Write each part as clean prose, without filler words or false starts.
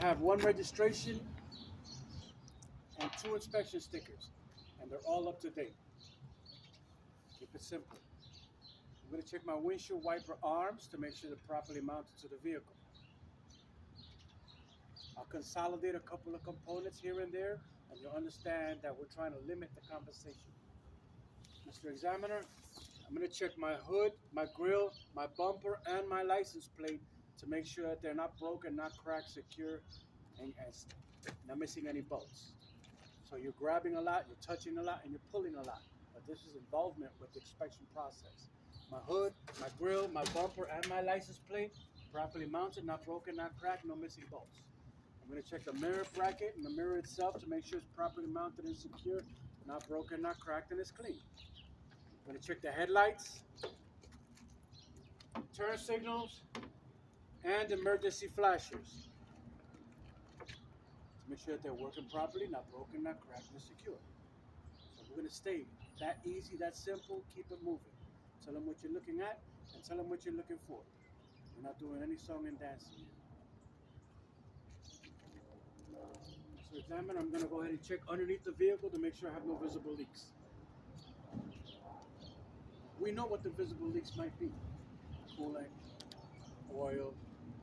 I have one registration and 2 inspection stickers, and they're all up to date. Keep it simple. I'm going to check my windshield wiper arms to make sure they're properly mounted to the vehicle. I'll consolidate a couple of components here and there, and you'll understand that we're trying to limit the conversation. Mr. Examiner, I'm going to check my hood, my grill, my bumper, and my license plate to make sure that they're not broken, not cracked, secure, and not missing any bolts. So you're grabbing a lot, you're touching a lot, and you're pulling a lot. But this is involvement with the inspection process. My hood, my grill, my bumper, and my license plate properly mounted, not broken, not cracked, no missing bolts. I'm going to check the mirror bracket and the mirror itself to make sure it's properly mounted and secure, not broken, not cracked, and it's clean. I'm going to check the headlights, turn signals, and emergency flashers to make sure that they're working properly, not broken, not cracked, and secure. So we're going to stay that easy, that simple, keep it moving. Tell them what you're looking at and tell them what you're looking for. We're not doing any song and dancing here. So examiner, I'm going to go ahead and check underneath the vehicle to make sure I have no visible leaks. We know what the visible leaks might be. Coolant, oil.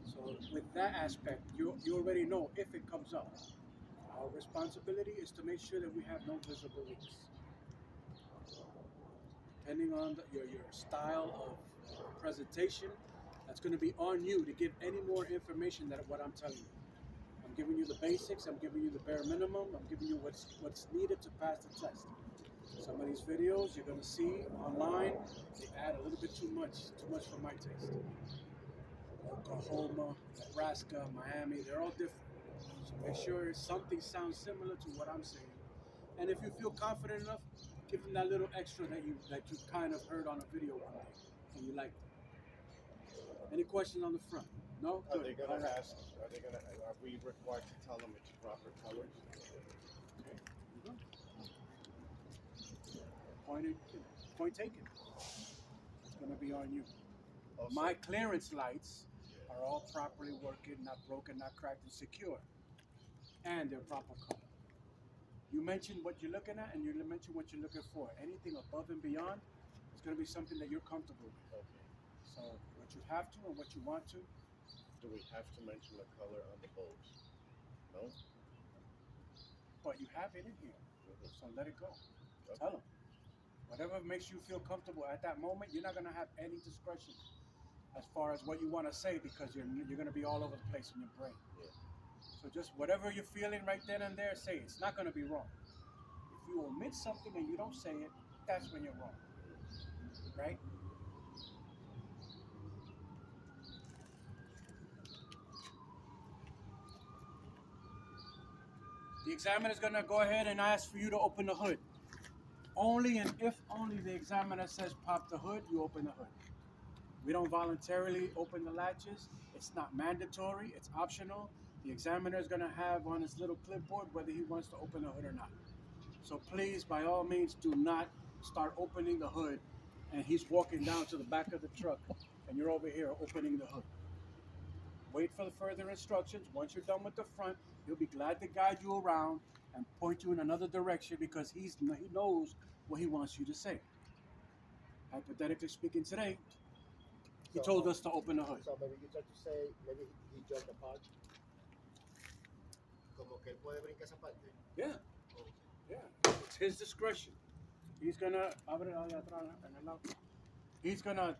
So with that aspect, you already know if it comes up. Our responsibility is to make sure that we have no visible leaks. Depending on your style of presentation, that's going to be on you to give any more information than what I'm telling you. I'm giving you the basics, I'm giving you the bare minimum, I'm giving you what's needed to pass the test. Some of these videos you're going to see online, they add a little bit too much for my taste. Oklahoma, Nebraska, Miami, they're all different. So make sure something sounds similar to what I'm saying. And if you feel confident enough, give them that little extra that you kind of heard on a video one day and you liked it. Any questions on the front? No? Are they going to ask? Are we required to tell them it's proper colors? Okay. Point taken. It's going to be on you. Also, my clearance lights are all properly working, not broken, not cracked, and secure, and they're proper color. You mentioned what you're looking at, and you mentioned what you're looking for. Anything above and beyond is going to be something that you're comfortable with. Okay. So what you have to and what you want to. Do we have to mention the color on the bulbs? No? But you have it in here, so let it go. Okay. Tell them. Whatever makes you feel comfortable at that moment, you're not going to have any discretion as far as what you want to say because you're going to be all over the place in your brain. Yeah. So just whatever you're feeling right then and there, say it. It's not going to be wrong. If you omit something and you don't say it, that's when you're wrong. Right? The examiner is going to go ahead and ask for you to open the hood. Only and if only the examiner says pop the hood, you open the hood. We don't voluntarily open the latches. It's not mandatory. It's optional. The examiner is going to have on his little clipboard whether he wants to open the hood or not. So please, by all means, do not start opening the hood and he's walking down to the back of the truck and you're over here opening the hood. Wait for the further instructions. Once you're done with the front, he'll be glad to guide you around and point you in another direction because he knows what he wants you to say. Hypothetically speaking today, he told us to open the hood. So maybe you try to say, maybe he jumped apart. Como que él puede brincar esa parte. Yeah. Yeah. It's his discretion. He's gonna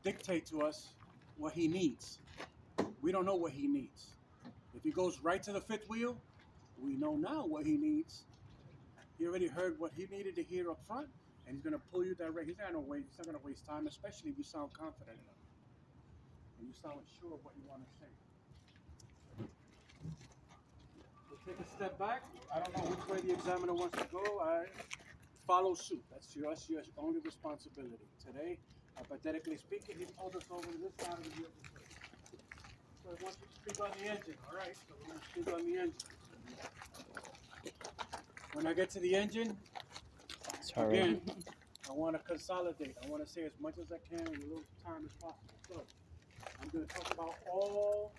dictate to us what he needs. We don't know what he needs. If he goes right to the fifth wheel, we know now what he needs. He already heard what he needed to hear up front, and he's gonna pull you direct. He's not gonna waste time, especially if you sound confident enough. And you sound sure of what you want to say. We'll take a step back. I don't know which way the examiner wants to go. I follow suit. That's your only responsibility. Today, hypothetically speaking, he told us over to this side of the vehicle. So I want you to speak on the engine. All right, so we're going to speak on the engine. When I get to the engine, again, I want to consolidate. I want to say as much as I can in as little time as possible. So I'm going to talk about all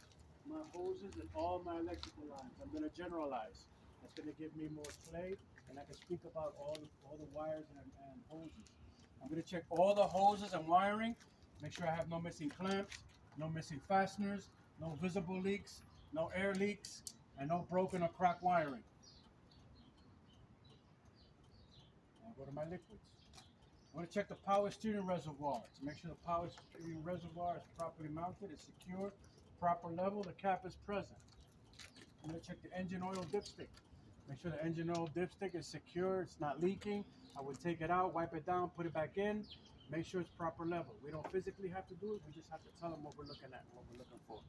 my hoses and all my electrical lines. I'm gonna generalize. That's gonna give me more play, and I can speak about all the wires and hoses. I'm gonna check all the hoses and wiring, make sure I have no missing clamps, no missing fasteners, no visible leaks, no air leaks, and no broken or cracked wiring. I'll go to my liquids. I'm going to check the power steering reservoir to make sure the power steering reservoir is properly mounted, it's secure, proper level, the cap is present. I'm going to check the engine oil dipstick. Make sure the engine oil dipstick is secure, it's not leaking. I would take it out, wipe it down, put it back in, make sure it's proper level. We don't physically have to do it, we just have to tell them what we're looking at, what we're looking for.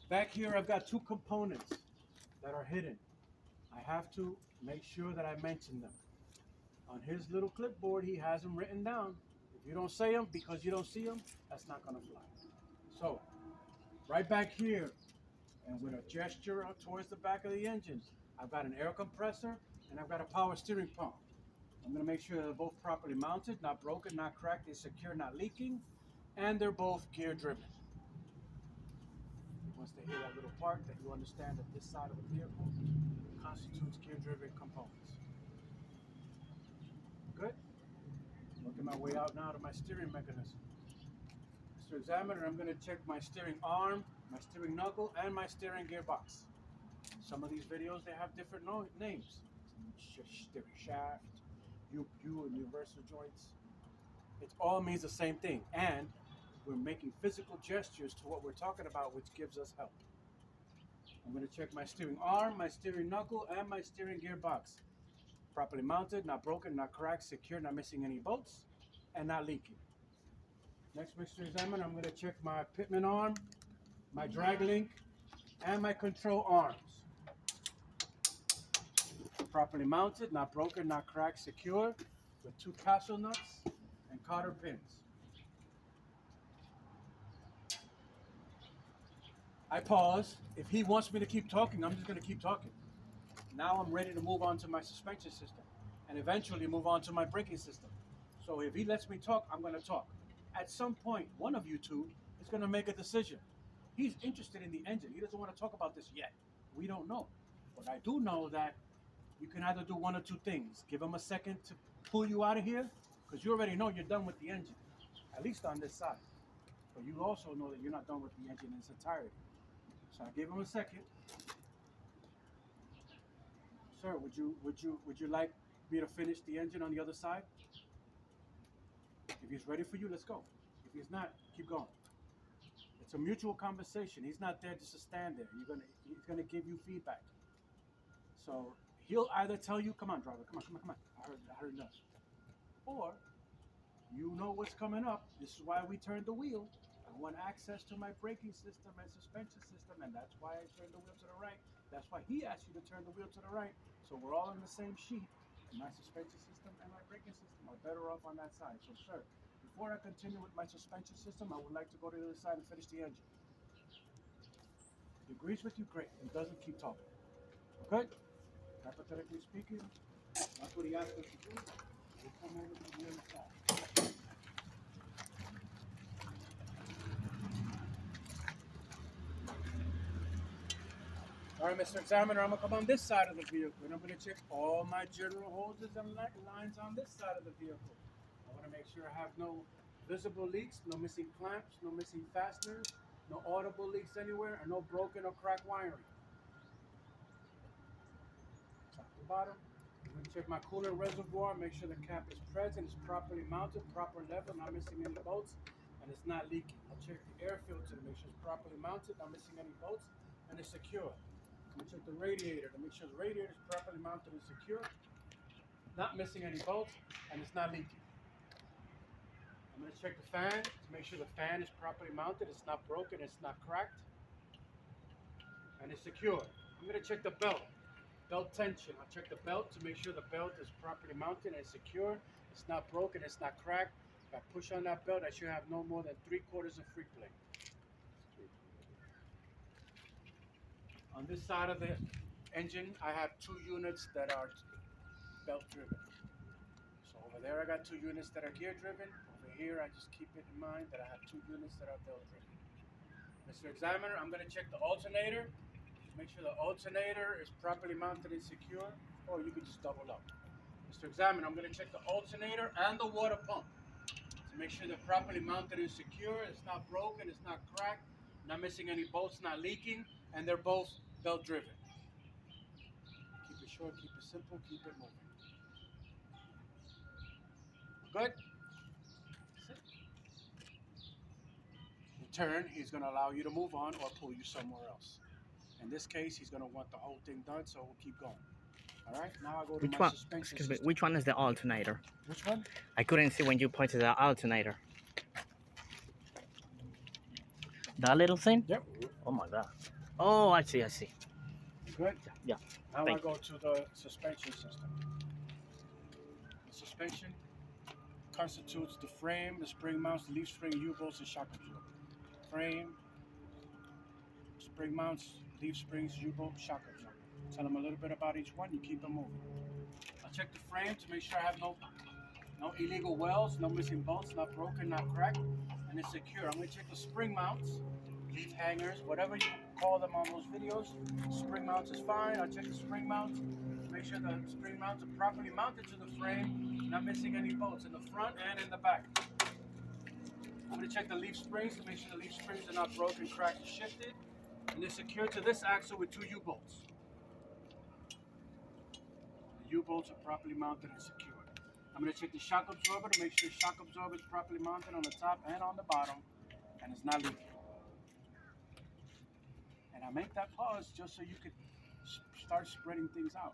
Back here, I've got two components that are hidden. I have to make sure that I mention them. On his little clipboard, he has them written down. If you don't say them because you don't see them, that's not going to fly. So, right back here, and with a gesture towards the back of the engine, I've got an air compressor and I've got a power steering pump. I'm going to make sure they're both properly mounted, not broken, not cracked, they're secure, not leaking, and they're both gear driven. Once they hear that little part, that you understand that this side of the vehicle constitutes gear driven components. Good? Working my way out now to my steering mechanism. Mr. Examiner, I'm going to check my steering arm, my steering knuckle, and my steering gearbox. Some of these videos, they have different names. Steering shaft, U and universal joints. It all means the same thing. And we're making physical gestures to what we're talking about, which gives us help. I'm going to check my steering arm, my steering knuckle, and my steering gearbox. Properly mounted, not broken, not cracked, secure, not missing any bolts, and not leaking. Next, Mr. Examiner, I'm going to check my pitman arm, my drag link, and my control arms. Properly mounted, not broken, not cracked, secure, with two castle nuts and cotter pins. I pause. If he wants me to keep talking, I'm just going to keep talking. Now I'm ready to move on to my suspension system and eventually move on to my braking system. So if he lets me talk, I'm going to talk. At some point, one of you two is going to make a decision. He's interested in the engine. He doesn't want to talk about this yet. We don't know. But I do know that you can either do one or two things. Give him a second to pull you out of here, because you already know you're done with the engine, at least on this side. But you also know that you're not done with the engine in its entirety. So I gave him a second. Sir, would you like me to finish the engine on the other side? If he's ready for you, let's go. If he's not, keep going. It's a mutual conversation. He's not there just to stand there. He's gonna give you feedback. So he'll either tell you, "Come on, driver, come on. I heard enough," or you know what's coming up. This is why we turned the wheel. I want access to my braking system and suspension system, and that's why I turned the wheel to the right. That's why he asked you to turn the wheel to the right. So we're all on the same sheet. My suspension system and my braking system are better off on that side. So, sir, before I continue with my suspension system, I would like to go to the other side and finish the engine. If he agrees with you, great. If he doesn't, keep talking. Okay? Hypothetically speaking, that's what he asked us to do. We'll come over to the other side. All right, Mr. Examiner, I'm going to come on this side of the vehicle, and I'm going to check all my general hoses and lines on this side of the vehicle. I want to make sure I have no visible leaks, no missing clamps, no missing fasteners, no audible leaks anywhere, and no broken or cracked wiring. Top to bottom. I'm going to check my coolant reservoir, make sure the cap is present, it's properly mounted, proper level, not missing any bolts, and it's not leaking. I'll check the air filter to make sure it's properly mounted, not missing any bolts, and it's secure. I'm going to check the radiator to make sure the radiator is properly mounted and secure, not missing any bolts, and it's not leaking. I'm going to check the fan to make sure the fan is properly mounted, it's not broken, it's not cracked, and it's secure. I'm going to check the belt tension. I'll check the belt to make sure the belt is properly mounted and secure, it's not broken, it's not cracked. If I push on that belt, I should have no more than 3/4 of free play. On this side of the engine, I have 2 units that are belt driven. So over there I got 2 units that are gear driven. Over here I just keep it in mind that I have 2 units that are belt driven. Mr. Examiner, I'm going to check the alternator. Make sure the alternator is properly mounted and secure, or you can just double up. Mr. Examiner, I'm going to check the alternator and the water pump to make sure they're properly mounted and secure. It's not broken, it's not cracked, not missing any bolts, not leaking, and they're both belt driven. Keep it short, keep it simple, keep it moving. Good? In turn, he's going to allow you to move on or pull you somewhere else. In this case, he's going to want the whole thing done, so we'll keep going. All right, now I go to Which my one? suspension Excuse me. system. Which one is the alternator? Which one? I couldn't see when you pointed the alternator. That little thing? Yep. Oh my god. Oh, I see. I see. Good? Yeah. Now I Thank go to the suspension system. The suspension constitutes the frame, the spring mounts, the leaf spring, U-bolts, and shock absorber. Frame, spring mounts, leaf springs, U-bolt, shock absorber. Tell them a little bit about each one. You keep them moving. I'll check the frame to make sure I have no illegal welds, no missing bolts, not broken, not cracked, and it's secure. I'm going to check the spring mounts, leaf hangers, whatever you call them on those videos. Spring mounts is fine. I'll check the spring mounts, make sure the spring mounts are properly mounted to the frame, not missing any bolts in the front and in the back. I'm going to check the leaf springs to make sure the leaf springs are not broken, cracked, or shifted, and they're secured to this axle with 2 U-bolts. The U-bolts are properly mounted and secured. I'm going to check the shock absorber to make sure the shock absorber is properly mounted on the top and on the bottom and it's not leaking. And I make that pause just so you could start spreading things out.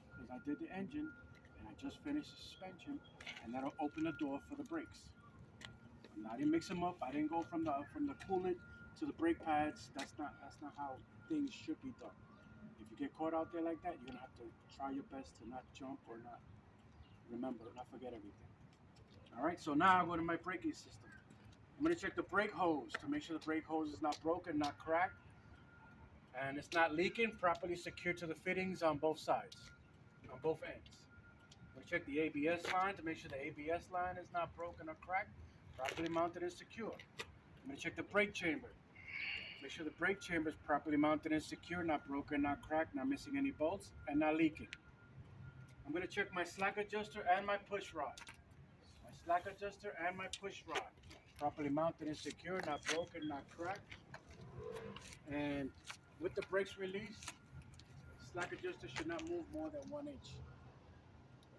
Because I did the engine and I just finished the suspension, and that'll open the door for the brakes. I didn't mix them up. I didn't go from the coolant to the brake pads. That's not how things should be done. If you get caught out there like that, you're gonna have to try your best to not jump or not forget everything. All right, so now I go to my braking system. I'm gonna check the brake hose to make sure the brake hose is not broken, not cracked, and it's not leaking, properly secured to the fittings on both sides, on both ends. I'm gonna check the ABS line to make sure the ABS line is not broken or cracked, properly mounted and secure. I'm gonna check the brake chamber. Make sure the brake chamber is properly mounted and secure, not broken, not cracked, not missing any bolts, and not leaking. I'm going to check my slack adjuster and my push rod. My slack adjuster and my push rod. Properly mounted and secure, not broken, not cracked. And with the brakes released, slack adjuster should not move more than 1 inch.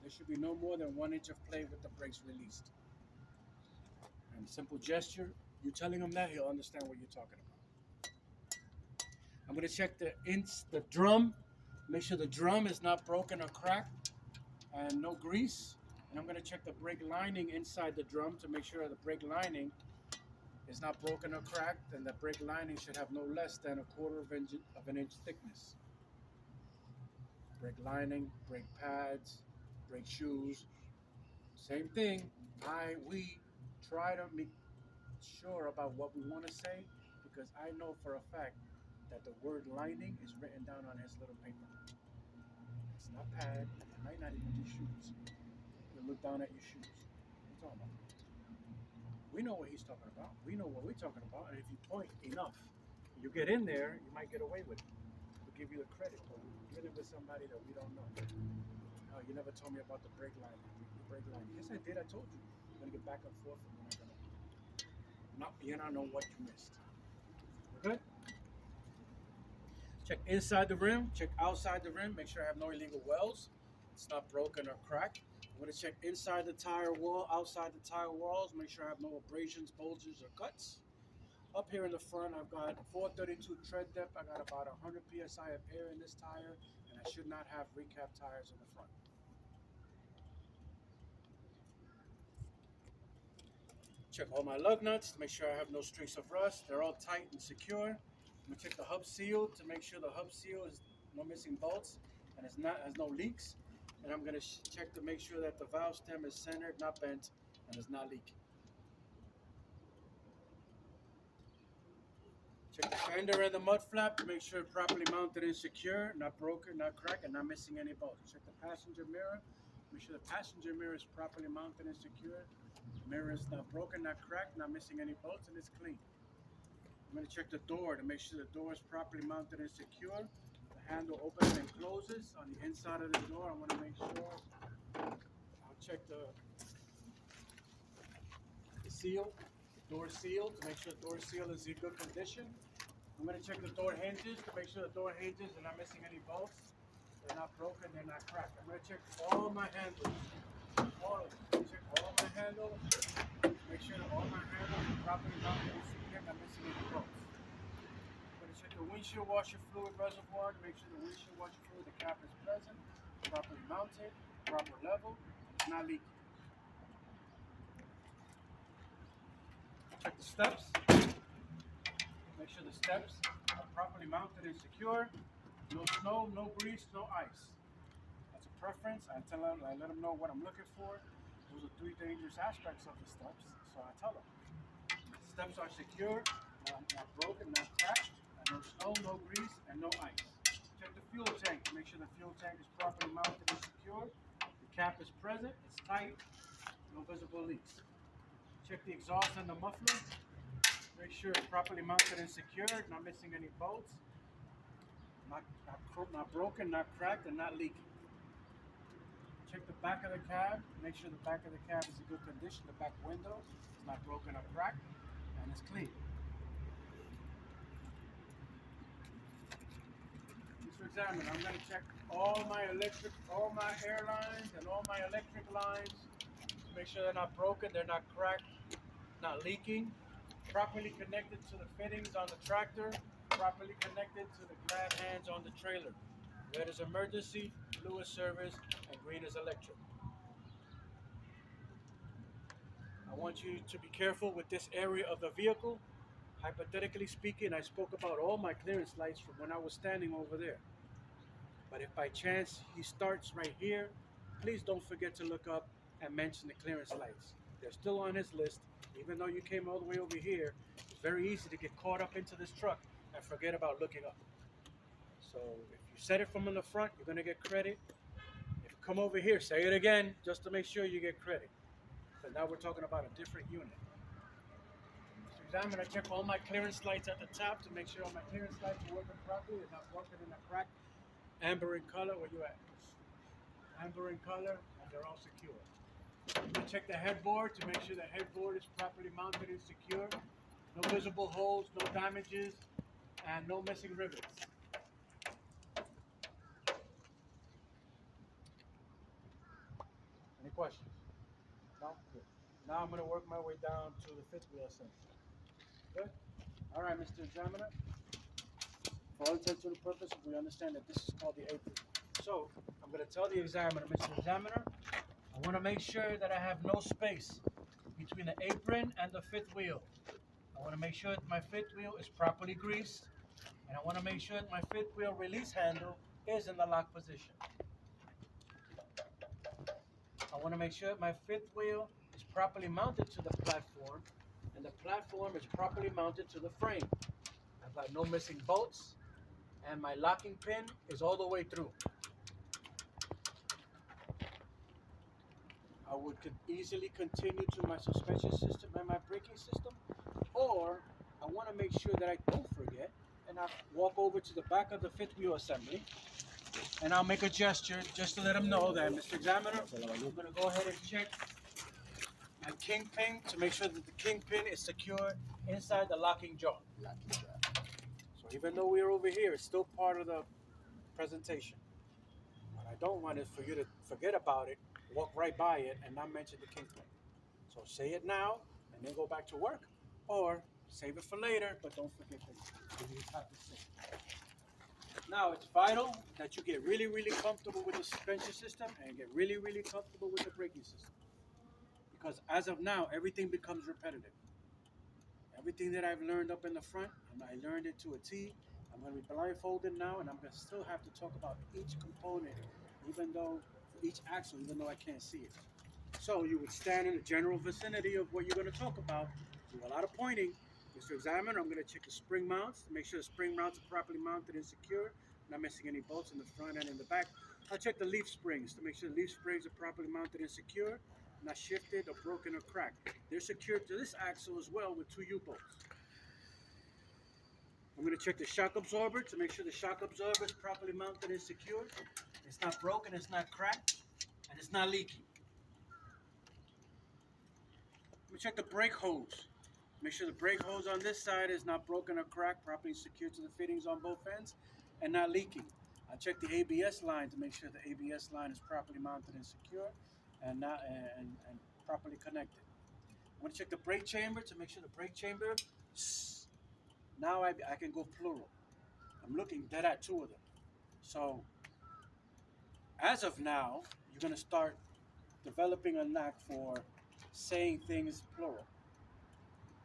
There should be no more than 1 inch of play with the brakes released. And simple gesture, you telling him that, he'll understand what you're talking about. I'm going to check the drum. Make sure the drum is not broken or cracked and no grease. And I'm going to check the brake lining inside the drum to make sure the brake lining is not broken or cracked, and the brake lining should have no less than 1/4 of an inch thickness. Brake lining, brake pads, brake shoes, same thing. We try to make sure about what we want to say, because I know for a fact that the word lining is written down on his little paper. It's not pad. It might not even be shoes. You look down at your shoes. What are you talking about? We know what he's talking about. We know what we're talking about. And if you point enough, you get in there, you might get away with it. We'll give you the credit, but we're dealing with somebody that we don't know. Oh, you never told me about the brake line. The brake line. Yes, I did. I told you. You're gonna get back and forth, and you're not know what you missed. We're good? Check inside the rim, check outside the rim, make sure I have no illegal welds. It's not broken or cracked. I'm going to check inside the tire wall, outside the tire walls, make sure I have no abrasions, bulges, or cuts. Up here in the front, I've got 432 tread depth. I got about 100 psi of air in this tire, and I should not have recap tires in the front. Check all my lug nuts to make sure I have no streaks of rust. They're all tight and secure. I'm gonna check the hub seal to make sure the hub seal is no missing bolts and has no leaks. And I'm gonna check to make sure that the valve stem is centered, not bent, and is not leaking. Check the fender and the mud flap to make sure it's properly mounted and secure, not broken, not cracked, and not missing any bolts. Check the passenger mirror. Make sure the passenger mirror is properly mounted and secure. The mirror is not broken, not cracked, not missing any bolts, and it's clean. I'm going to check the door to make sure the door is properly mounted and secure. The handle opens and closes on the inside of the door. I want to make sure. I'll check the seal, the door seal, to make sure the door seal is in good condition. I'm going to check the door hinges to make sure the door hinges are not missing any bolts. They're not broken, they're not cracked. I'm going to check all my handles. All of them. Check all my handles. Make sure that all my handles are properly mounted and secure, not missing any bolts. I'm going to check the windshield washer fluid reservoir to make sure the windshield washer fluid, the cap is present, properly mounted, proper level, it's not leaking. Check the steps. Make sure the steps are properly mounted and secure. No snow, no grease, no ice. That's a preference. I let them know what I'm looking for. Those are 3 dangerous aspects of the steps, so I tell them. The steps are secure, not broken, not cracked, and no snow, no grease, and no ice. Check the fuel tank to make sure the fuel tank is properly mounted and secure. The cap is present, it's tight, no visible leaks. Check the exhaust and the muffler. Make sure it's properly mounted and secured, not missing any bolts, not broken, not cracked, and not leaking. Check the back of the cab. Make sure the back of the cab is in good condition. The back window is not broken or cracked, and it's clean. Mr. Examiner, I'm going to check all my air lines and all my electric lines to make sure they're not broken, they're not cracked, not leaking. Properly connected to the fittings on the tractor, properly connected to the glad hands on the trailer. Red is emergency, blue is service, and green is electric. I want you to be careful with this area of the vehicle. Hypothetically speaking, I spoke about all my clearance lights from when I was standing over there. But if by chance he starts right here, please don't forget to look up and mention the clearance lights. They're still on his list. Even though you came all the way over here, it's very easy to get caught up into this truck and forget about looking up. So if you said it from in the front, you're going to get credit. If you come over here, say it again, just to make sure you get credit. But now we're talking about a different unit. Mr. Examiner, I check all my clearance lights at the top to make sure all my clearance lights are working properly. They're not working in a crack. Amber in color, where you at? Amber in color, and they're all secure. Check the headboard to make sure the headboard is properly mounted and secure. No visible holes, no damages, and no missing rivets. Any questions? No? Good. Now I'm going to work my way down to the fifth wheel assembly. Good? All right, Mr. Examiner. For all intents and purposes, we understand that this is called the apron. So I'm going to tell the examiner, Mr. Examiner, I want to make sure that I have no space between the apron and the fifth wheel. I want to make sure that my fifth wheel is properly greased, and I want to make sure that my fifth wheel release handle is in the lock position. I want to make sure that my fifth wheel is properly mounted to the platform, and the platform is properly mounted to the frame. I've got no missing bolts, and my locking pin is all the way through. I could easily continue to my suspension system and my braking system, or I want to make sure that I don't forget, and I walk over to the back of the fifth wheel assembly, and I'll make a gesture just to let them know that, Mr. Examiner, I'm going to go ahead and check my kingpin to make sure that the kingpin is secure inside the locking jaw. So even though we're over here, it's still part of the presentation. What I don't want is for you to forget about it, walk right by it, and not mention the kingpin. So say it now, and then go back to work, or save it for later, but don't forget that you have to say it. Now, it's vital that you get really, really comfortable with the suspension system and get really, really comfortable with the braking system. Because as of now, everything becomes repetitive. Everything that I've learned up in the front, I learned it to a T. I'm going to be blindfolded now, and I'm going to still have to talk about each component, each axle, even though I can't see it. So you would stand in the general vicinity of what you're going to talk about. Do a lot of pointing. Mr. Examiner, I'm going to check the spring mounts to make sure the spring mounts are properly mounted and secure, not missing any bolts in the front and in the back. I'll check the leaf springs to make sure the leaf springs are properly mounted and secure, not shifted or broken or cracked. They're secured to this axle as well with 2 U-bolts. I'm going to check the shock absorber to make sure the shock absorber is properly mounted and secured. It's not broken, it's not cracked, and it's not leaking. We check the brake hose. Make sure the brake hose on this side is not broken or cracked, properly secured to the fittings on both ends, and not leaking. I check the ABS line to make sure the ABS line is properly mounted and secure, and not and properly connected. I'm going to check the brake chamber to make sure the brake chamber. Now I can go plural. I'm looking dead at two of them. So as of now, you're going to start developing a knack for saying things plural.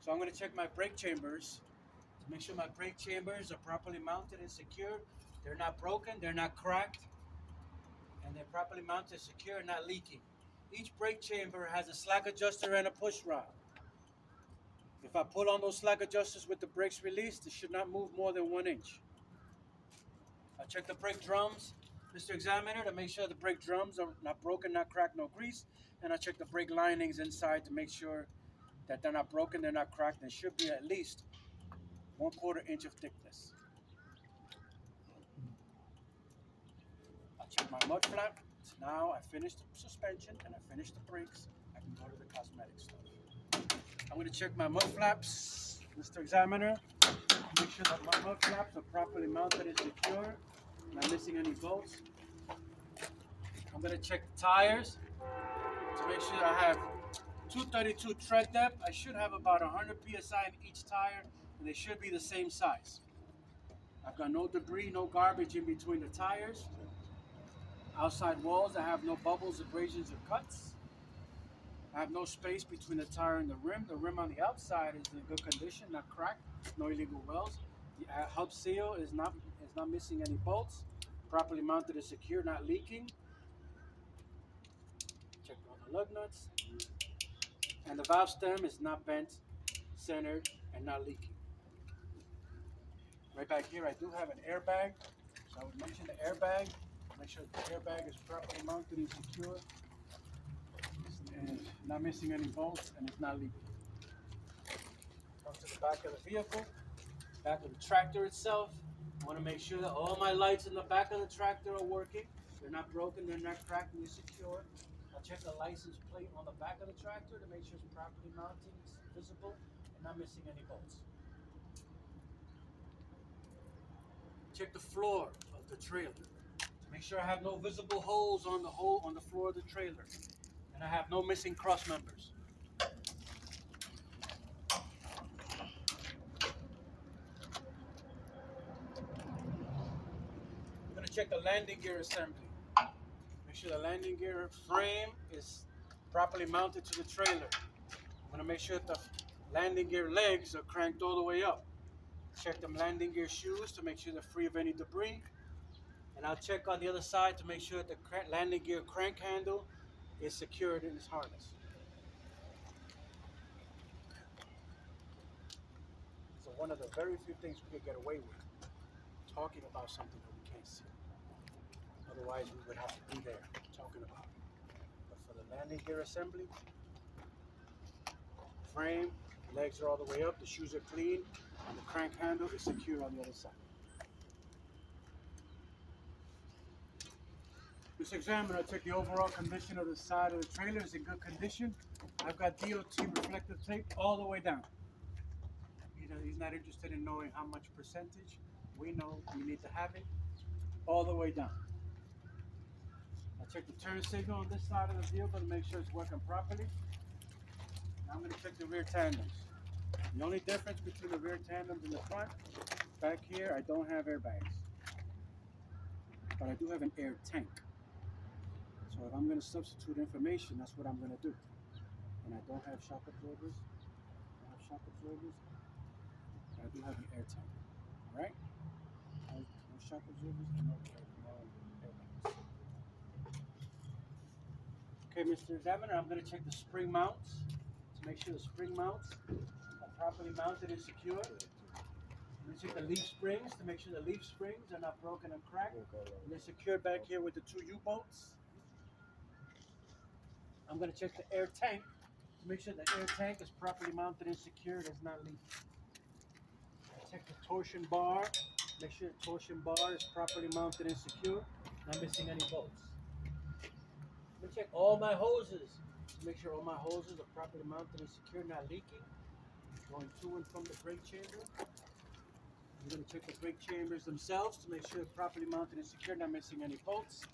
So I'm going to check my brake chambers to make sure my brake chambers are properly mounted and secure. They're not broken, they're not cracked, and they're properly mounted, secure, and not leaking. Each brake chamber has a slack adjuster and a push rod. If I pull on those slack adjusters with the brakes released, it should not move more than 1 inch. I check the brake drums, Mr. Examiner, to make sure the brake drums are not broken, not cracked, no grease. And I check the brake linings inside to make sure that they're not broken, they're not cracked, and should be at least 1/4 inch of thickness. I check my mud flap. Now I finished the suspension and I finished the brakes. I can go to the cosmetic stuff. I'm going to check my mud flaps, Mr. Examiner. Make sure that my mud flaps are properly mounted and secure. Not missing any bolts. I'm going to check the tires to make sure I have 232 tread depth. I should have about 100 psi in each tire, and they should be the same size. I've got no debris, no garbage in between the tires. Outside walls, I have no bubbles, abrasions, or cuts. I have no space between the tire and the rim. The rim on the outside is in good condition, not cracked, no illegal welds. The hub seal is not missing any bolts, properly mounted and secure, not leaking. Check all the lug nuts. And the valve stem is not bent, centered, and not leaking. Right back here, I do have an airbag. So I would mention the airbag. Make sure the airbag is properly mounted and secure. And not missing any bolts, and it's not leaking. Come to the back of the vehicle, back of the tractor itself. I want to make sure that all my lights in the back of the tractor are working. They're not broken, they're not cracked, and they're secure. I'll check the license plate on the back of the tractor to make sure it's properly mounted, it's visible, and not missing any bolts. Check the floor of the trailer to make sure I have no visible holes on the floor of the trailer, and I have no missing cross members. I'm going to check the landing gear assembly. Make sure the landing gear frame is properly mounted to the trailer. I'm going to make sure that the landing gear legs are cranked all the way up. Check them landing gear shoes to make sure they're free of any debris. And I'll check on the other side to make sure that the landing gear crank handle is secured in its harness. So one of the very few things we can get away with, talking about something that we can't see. Otherwise, we would have to be there talking about it. But for the landing gear assembly, frame, legs are all the way up, the shoes are clean, and the crank handle is secure on the other side. This examiner, I check the overall condition of the side of the trailer is in good condition. I've got DOT reflective tape all the way down. He's not interested in knowing how much percentage. We know we need to have it all the way down. I check the turn signal on this side of the vehicle to make sure it's working properly. Now I'm going to check the rear tandems. The only difference between the rear tandems and the front, back here, I don't have airbags. But I do have an air tank. So if I'm going to substitute information, that's what I'm going to do. And I don't have shock absorbers. I have shock absorbers. But I do have an air tank. Alright? No shock absorbers and no airbags. Okay, Mr. Examiner, I'm going to check the spring mounts to make sure the spring mounts are properly mounted and secure. I'm going to check the leaf springs to make sure the leaf springs are not broken and cracked. And they're secured back here with the 2 U-bolts. I'm going to check the air tank to make sure the air tank is properly mounted and secured, it's not leaking. Check the torsion bar. Make sure the torsion bar is properly mounted and secure, not missing any bolts. Let me check all my hoses to make sure all my hoses are properly mounted and secure, not leaking. Going to and from the brake chamber. I'm going to check the brake chambers themselves to make sure they're properly mounted and secure, not missing any bolts,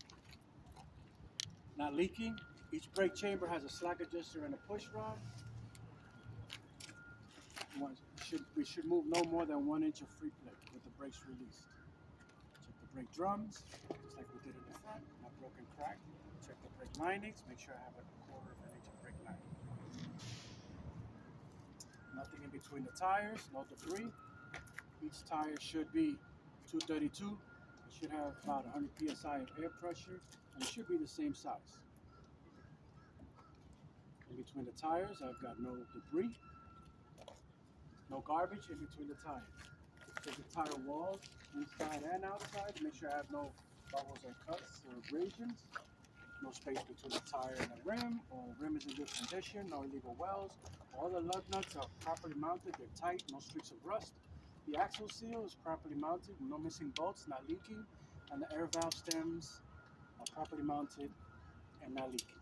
not leaking. Each brake chamber has a slack adjuster and a push rod. We should move no more than 1 inch of free plate with the brakes released. Check the brake drums, just like we did in the front, not broken, cracked. Check the brake linings, make sure I have a 1/4 of an inch of brake lining. Nothing in between the tires, no debris. Each tire should be 232. It should have about 100 psi of air pressure, and it should be the same size. In between the tires, I've got no debris, no garbage in between the tires. Check the tire walls, inside and outside, to make sure I have no bubbles or cuts or abrasions. No space between the tire and the rim, or the rim is in good condition, no illegal wells. All the lug nuts are properly mounted, they're tight, no streaks of rust. The axle seal is properly mounted, no missing bolts, not leaking, and the air valve stems are properly mounted and not leaking.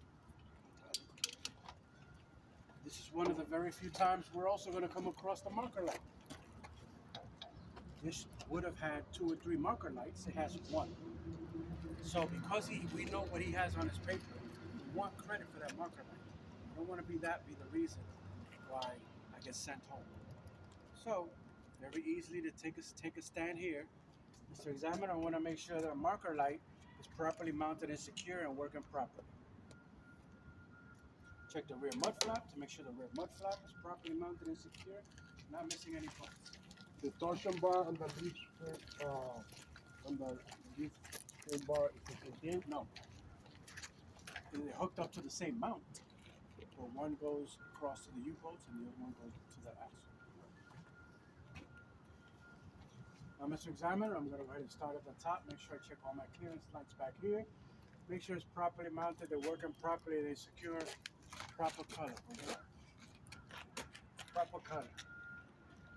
This is one of the very few times we're also going to come across the marker light. This would have had 2 or 3 marker lights, it has 1. So because we know what he has on his paper, we want credit for that marker light. I don't want to be the reason why I get sent home. So very easily to take a stand here. Mr. Examiner, I want to make sure that a marker light is properly mounted and secure and working properly. Check the rear mud flap to make sure the rear mud flap is properly mounted and secure, not missing any bolts. The torsion bar and the leaf spring bar is the same thing? No. They're hooked up to the same mount, but one goes across to the U-bolts and the other one goes to the axle. Now, Mr. Examiner, I'm going to go ahead and start at the top, make sure I check all my clearance lights back here. Make sure it's properly mounted, they're working properly, they're secure, proper color. Proper color.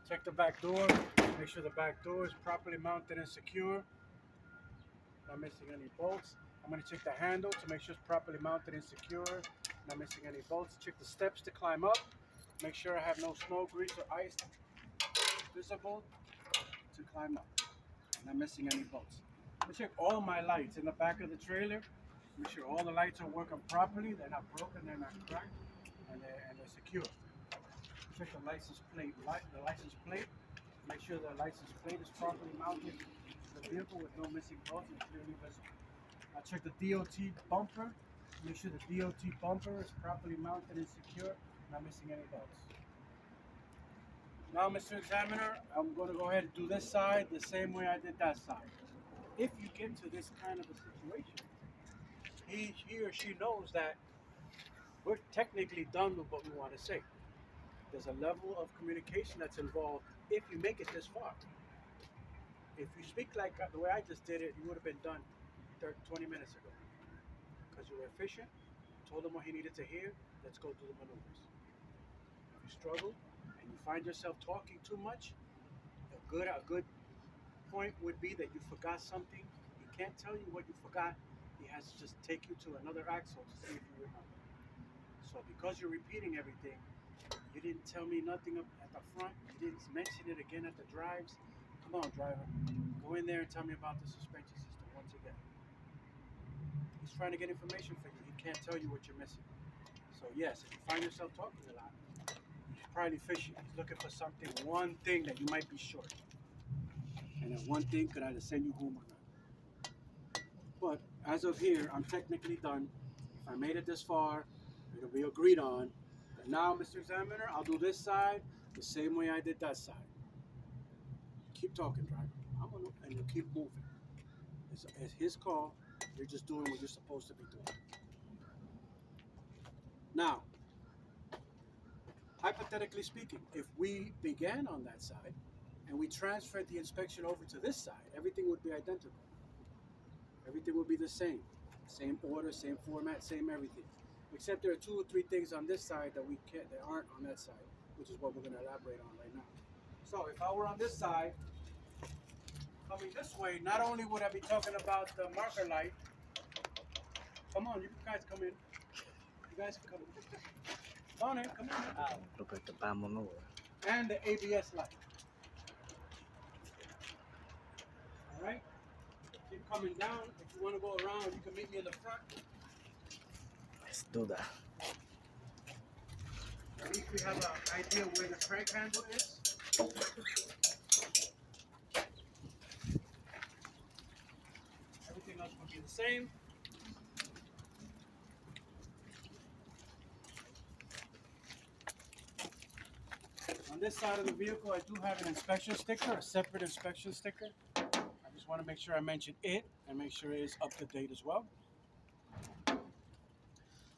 Check the back door, make sure the back door is properly mounted and secure, not missing any bolts. I'm going to check the handle to make sure it's properly mounted and secure, not missing any bolts. Check the steps to climb up, make sure I have no snow, grease, or ice visible to climb up, not missing any bolts. I'm going to check all my lights in the back of the trailer, make sure all the lights are working properly, they're not broken, they're not cracked, and they're secure. Check the license plate, make sure the license plate is properly mounted to the vehicle with no missing bolts and clearly visible. I check the DOT bumper, make sure the DOT bumper is properly mounted and secure, not missing any bolts. Now, Mr. Examiner, I'm going to go ahead and do this side the same way I did that side. If you get to this kind of a situation, he or she knows that we're technically done with what we want to say. There's a level of communication that's involved if you make it this far. If you speak like the way I just did it, you would have been done 20 minutes ago. Because you were efficient, told him what he needed to hear, let's go through the maneuvers. If you struggle and you find yourself talking too much, a good point would be that you forgot something. He can't tell you what you forgot. He has to just take you to another axle to see if you remember. So because you're repeating everything, you didn't tell me nothing at the front. You didn't mention it again at the drives. Come on, driver. Go in there and tell me about the suspension system once again. He's trying to get information for you. He can't tell you what you're missing. So yes, if you find yourself talking a lot, he's probably fishing. He's looking for something, one thing that you might be short. And that one thing could either send you home or not. But as of here, I'm technically done. If I made it this far, it'll be agreed on. And now, Mr. Examiner, I'll do this side the same way I did that side. Keep talking, driver. And you'll keep moving. It's his call. You're just doing what you're supposed to be doing. Now, hypothetically speaking, if we began on that side and we transferred the inspection over to this side, everything would be identical. Everything would be the same. Same order, same format, same everything. Except there are 2 or 3 things on this side that aren't on that side, which is what we're going to elaborate on right now. So if I were on this side, coming this way, not only would I be talking about the marker light. Come on, you guys come in. You guys can come in. Come on in, come in. Creo que este pamo no. And the ABS light. All right? Keep coming down. If you want to go around, you can meet me in the front. Let's do that. At least we have an idea where the crank handle is. Everything else will be the same. On this side of the vehicle, I do have an inspection sticker, a separate inspection sticker. I just want to make sure I mention it and make sure it is up to date as well.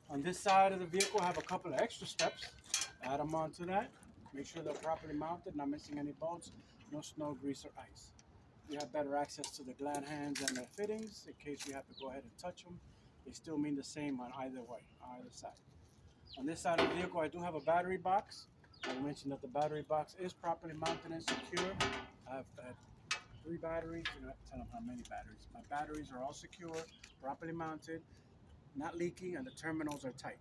On this side of the vehicle, I have a couple of extra steps. Add them onto that. Make sure they're properly mounted, not missing any bolts, no snow, grease, or ice. We have better access to the glad hands and the fittings in case we have to go ahead and touch them. They still mean the same on either way, on either side. On this side of the vehicle, I do have a battery box. I mentioned that the battery box is properly mounted and secure. I have 3 batteries. You know, tell them how many batteries. My batteries are all secure, properly mounted, not leaking, and the terminals are tight.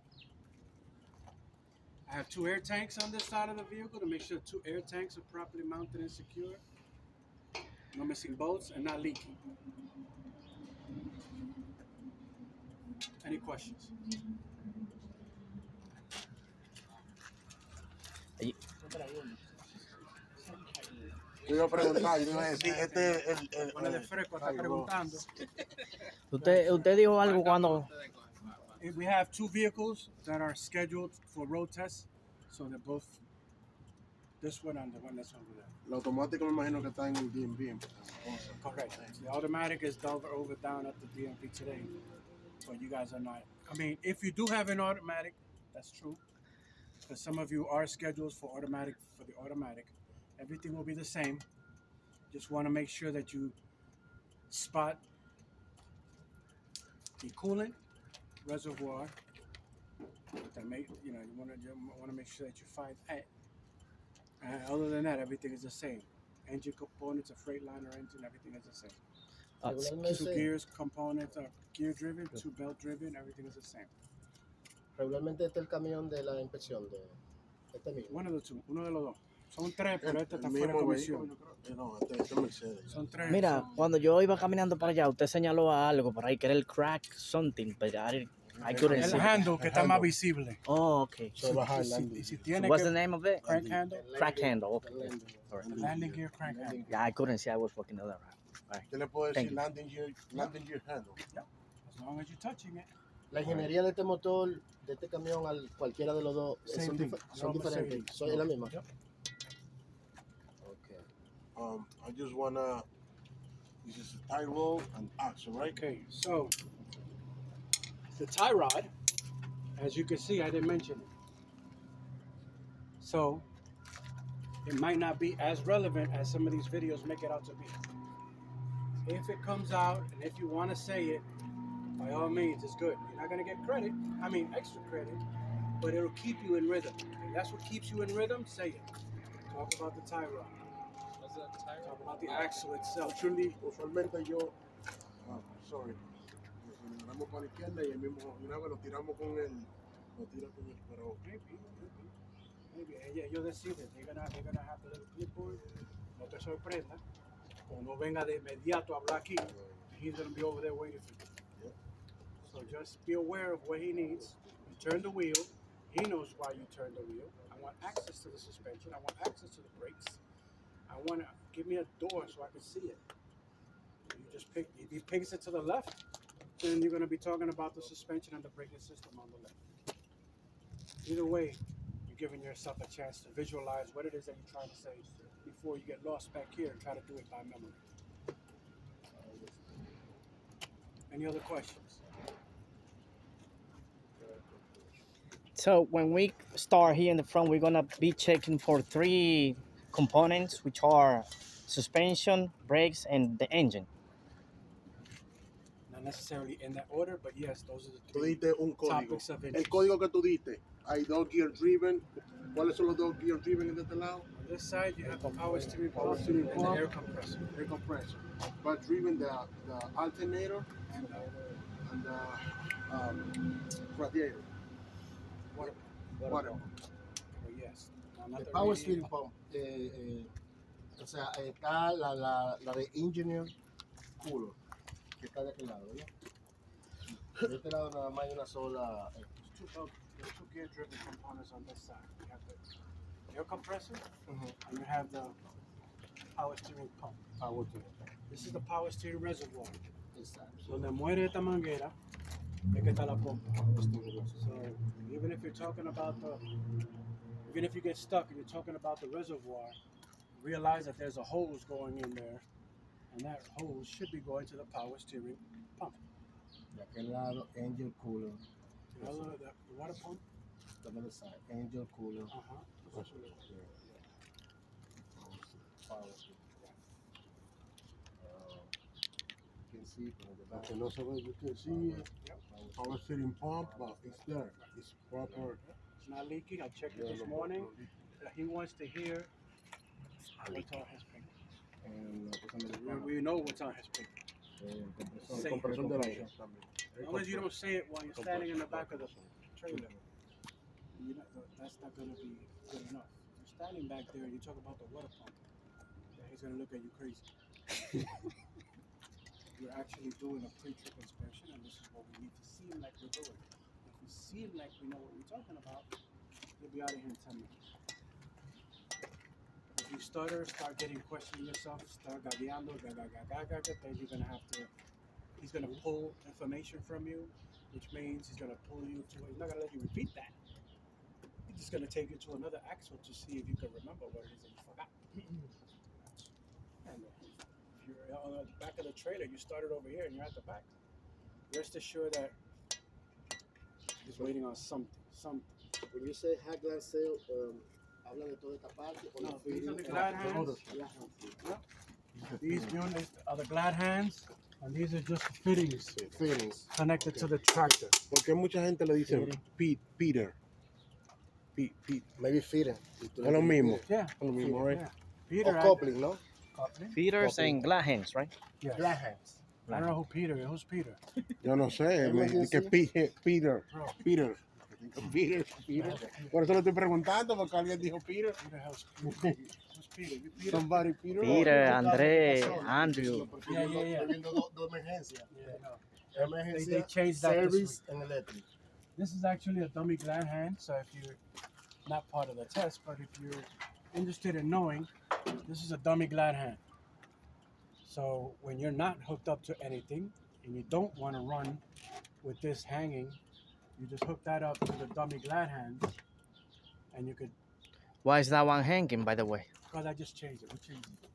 I have 2 air tanks on this side of the vehicle to make sure 2 air tanks are properly mounted and secure. No missing bolts and not leaking. Any questions? Yo iba a preguntar, yo iba a decir, este es el Ponele fresco, está preguntando. Usted dijo algo cuando. We have 2 vehicles that are scheduled for road tests, so they're both this one and the one that's over there. el automático me imagino que está en el DMV. Correct. The automatic is over down at the DMV today, but you guys are not. I mean, if you do have an automatic, that's true, because some of you are scheduled for automatic for the automatic. Everything will be the same. Just want to make sure that you spot the coolant reservoir. That you want to make sure that you find that. Other than that, everything is the same. Engine components, a Freightliner engine, everything is the same. 2 gears components are gear driven, 2 belt driven, everything is the same. Regularmente este es el camión de la inspección de este mismo. One of the 2, uno de los dos. Son 3, pero este está fuera de comisión. No, este es Mercedes. Son 3. Mira, cuando yo iba caminando para allá, usted señaló a algo por ahí que era el crack something, but I couldn't El see. handle que está más visible. Oh, okay. Se baja el Si landing. tiene What's the que name of it? crank handle, Crack handle. Okay. landing gear crank handle. Yeah, I couldn't see. I was walking the other route. ¿Qué le puedo Thank decir? you. Landing gear handle. As long as you're touching it. La ingeniería de este motor, de este camión, al cualquiera de los dos, Same son, thing. son They're all the diferentes. same. ¿Es la misma? Yep. Okay. I just wanna, this is a tie roll and axle, right? Okay, so the tie rod, as you can see, I didn't mention it. So it might not be as relevant as some of these videos make it out to be. If it comes out and if you want to say it, by all means, it's good. You're not going to get credit, extra credit, but it'll keep you in rhythm. And that's what keeps you in rhythm, say it. Talk about the tie rod. Talk about the axle itself. Usualmente yo, sorry, nos tiramos para la izquierda y el mismo, una vez lo tiramos con el, pero Maybe ellos deciden, they're gonna have the little clipboard. No te sorprenda, o no venga de inmediato a hablar aquí. He's gonna be over there waiting for you. So just be aware of what he needs. You turn the wheel. He knows why you turn the wheel. I want access to the suspension. I want access to the brakes. I want to give me a door so I can see it. You just if he picks it to the left, then you're gonna be talking about the suspension and the braking system on the left. Either way, you're giving yourself a chance to visualize what it is that you're trying to say before you get lost back here and try to do it by memory. Any other questions? So when we start here in the front, we're gonna be checking for 3 components, which are suspension, brakes, and the engine. Not necessarily in that order, but yes, those are the tú 3 diste un código. topics of El interest. código que tú diste, hay 2 gear driven. ¿Cuáles son los 2 gear driven de este lado? On this side you have the power steering Power pump steering and the pump. air compressor. Air compressor. But driven the alternator and the radiator. Water Water. pump. Oh, yes. Now, not The the power radiator. steering pump, o sea, está la de engineer cooler, que está de aquel lado, ¿verdad? De este lado nada más hay una sola. There's two gear-driven components on this side. You have the air compressor Ujú. and you have the power steering pump. Power steering. This is the power steering reservoir. Exacto. Donde muere esta manguera es que está la pompa. Power steering reservoir. So even if you're talking about even if you get stuck and you're talking about the reservoir, realize that there's a hose going in there, and that hose should be going to the power steering pump. De aquel lado, engine cooler. The other, the water pump. The other side, engine cooler. Uh-huh. Power steering. You can see from the back. Okay, no, so you can see power steering pump, but it's there. It's proper. It's not leaking. I checked it this morning. He wants to hear what's on his finger. And la cosa americana, We know what's on his finger. compresor, Say- Compresión del aire también. As long as you don't say it while you're standing in the back of the trailer, that's not going to be good enough. If you're standing back there and you talk about the water pump, then he's going to look at you crazy. You're actually doing a pre-trip inspection, and this is what we need to seem like we're doing. If we seem like we know what we're talking about, you'll be out of here in 10 minutes. If you stutter, start getting questioning yourself, start gagueando, then you're going to have to, he's going to pull information from you, which means he's going to pull you to, he's not going to let you repeat that. He's just going to take you to another axle to see if you can remember what it is that you forgot. And if you're on the back of the trailer, you started over here and you're at the back, rest assured that he's waiting on something. When you say high glass sale, habla de toda esta parte. O No, los these are the fittings, glad o hands. los glad hands. These units are the glad hands, and these are just the fittings Fittings. connected to the tractor. Porque mucha gente le dice Peter. Maybe fitting. Es lo mismo. Yeah. Es lo mismo, right? Yeah. Peter, O coupling, ¿no? Coupling? Feeders and glad hands, right? Yes. Glad hands. I don't know who Peter is. Who's Peter? Yo no sé. Me dice que Peter. Bro, Peter. Por eso le estoy preguntando, porque alguien dijo Peter. Peter who's Peter? You Peter? Somebody Peter. Peter, André, Andrew. Yeah. Viendo dos emergencias. Yeah, no. They Emergencia, changed that this service, and electric. This is actually a dummy glad hand, so if you're not part of the test, but if you're interested in knowing, this is a dummy glad hand. So when you're not hooked up to anything and you don't want to run with this hanging, you just hook that up to the dummy glad hands, and you could. Why is that one hanging, by the way? Because I just changed it. We changed it.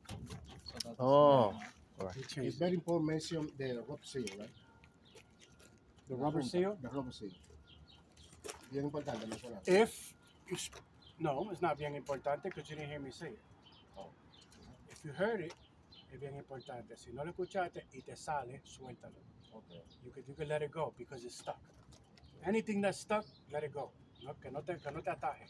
So that's Oh, we It's changed it. very important to mention the rubber seal, right? The rubber seal. The rubber seal. Bien importante mencionar. If you, no, it's not bien importante because you didn't hear me say it. Oh. If you heard it, es bien importante. Si no lo escuchaste y te sale, suéltalo. Okay. You could let it go because it's stuck. Anything that's stuck, let it go. No, que no te ataje.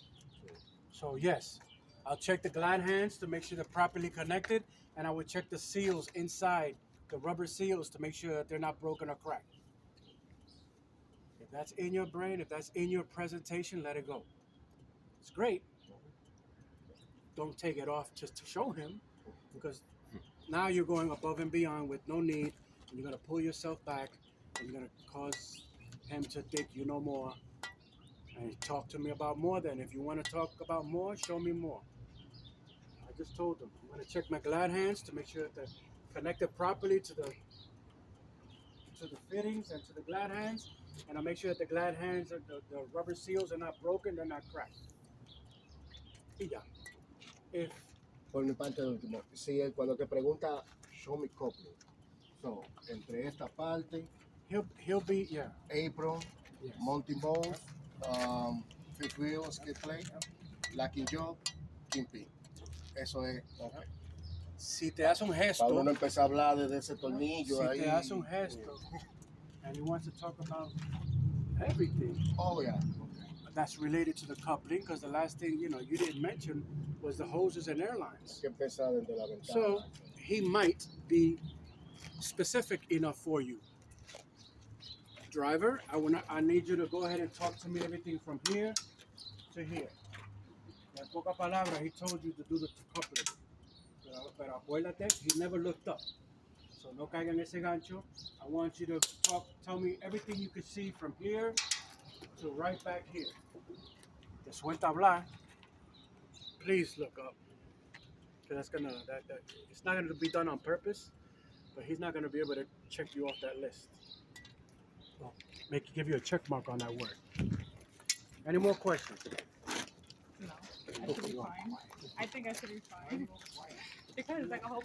So yes, I'll check the glad hands to make sure they're properly connected, and I would check the seals inside, the rubber seals, to make sure that they're not broken or cracked. If that's in your brain, if that's in your presentation, let it go. It's great. Don't take it off just to show him, because now you're going above and beyond with no need, and you're going to pull yourself back, and you're going to cause him to think you know more, and talk to me about more. Then if you want to talk about more, show me more. I just told him I'm going to check my glad hands to make sure that they're connected properly to the fittings and to the glad hands, and I'll make sure that the glad hands, the rubber seals are not broken, they're not cracked. Y ya. If Por mi parte, el último. Si él, cuando te pregunta, show me coupling. So, entre esta parte, he'll be, yeah. apron, Yes. mounting balls, fifth wheel, skid plate, locking job, kingpin. Eso es. Okay. Si te hace un gesto, Para uno empezar a hablar de ese tornillo si ahí. te hace un gesto, and he wants to talk about everything, Oh, yeah. that's related to the coupling, because the last thing you didn't mention was the hoses and airlines. Que empezar desde la ventana. So he might be specific enough for you. Driver, I need you to go ahead and talk to me everything from here to here. En pocas palabras, he told you to do the coupling. Pero acuérdate, he never looked up. So no caiga en ese gancho. I want you to tell me everything you could see from here to right back here. Te suelta hablar. Please look up. Because it's not gonna be done on purpose, but he's not gonna be able to check you off that list. Give you a check mark on that word. Any more questions? No, I should be fine. I think I should be fine. Because like a whole